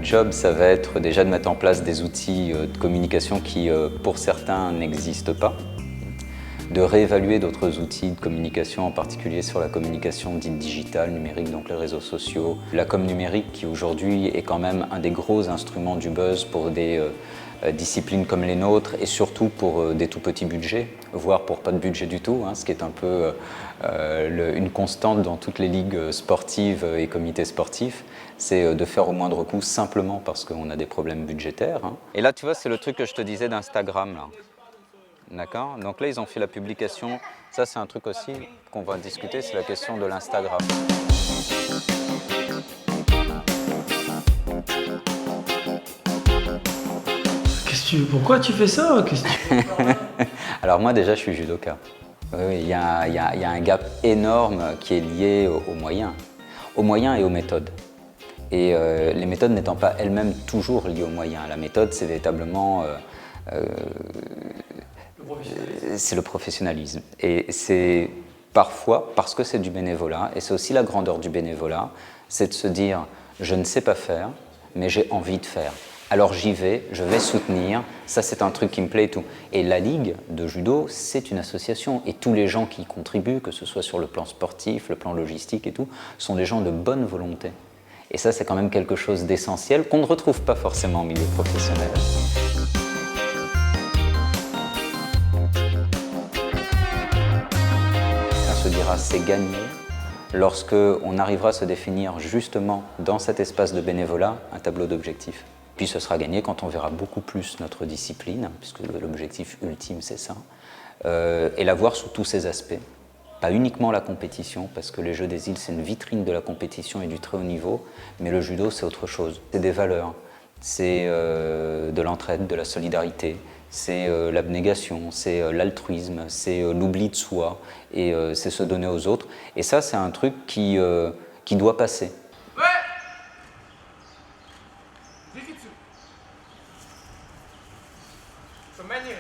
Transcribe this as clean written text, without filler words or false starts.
notre job, ça va être déjà de mettre en place des outils de communication qui, pour certains, n'existent pas, de réévaluer d'autres outils de communication, en particulier sur la communication dite digitale, numérique, donc les réseaux sociaux. La com numérique qui aujourd'hui est quand même un des gros instruments du buzz pour des disciplines comme les nôtres et surtout pour des tout petits budgets, voire pour pas de budget du tout, hein, ce qui est un peu une constante dans toutes les ligues sportives et comités sportifs, c'est de faire au moindre coût simplement parce qu'on a des problèmes budgétaires. Hein. Et là, tu vois, c'est le truc que je te disais d'Instagram, là. D'accord? Donc là, ils ont fait la publication. Ça, c'est un truc aussi qu'on va discuter, c'est la question de l'Instagram. Pourquoi tu fais ça? Alors moi, déjà, je suis judoka. Oui, il y a un gap énorme qui est lié aux moyens et aux méthodes. Et les méthodes n'étant pas elles-mêmes toujours liées aux moyens. La méthode, c'est véritablement... c'est le professionnalisme. Et c'est parfois, parce que c'est du bénévolat, et c'est aussi la grandeur du bénévolat, c'est de se dire, je ne sais pas faire, mais j'ai envie de faire. Alors j'y vais, je vais soutenir, ça c'est un truc qui me plaît et tout. Et la Ligue de judo, c'est une association, et tous les gens qui y contribuent, que ce soit sur le plan sportif, le plan logistique et tout, sont des gens de bonne volonté. Et ça, c'est quand même quelque chose d'essentiel qu'on ne retrouve pas forcément au milieu professionnel. On se dira c'est gagné lorsque on arrivera à se définir justement dans cet espace de bénévolat un tableau d'objectifs. Puis ce sera gagné quand on verra beaucoup plus notre discipline, puisque l'objectif ultime c'est ça, et la voir sous tous ses aspects. Pas uniquement la compétition, parce que les Jeux des îles c'est une vitrine de la compétition et du très haut niveau, mais le judo c'est autre chose. C'est des valeurs, c'est de l'entraide, de la solidarité, c'est l'abnégation, c'est l'altruisme, c'est l'oubli de soi et c'est se donner aux autres. Et ça c'est un truc qui doit passer. Ouais. Zifitsu. Some manual.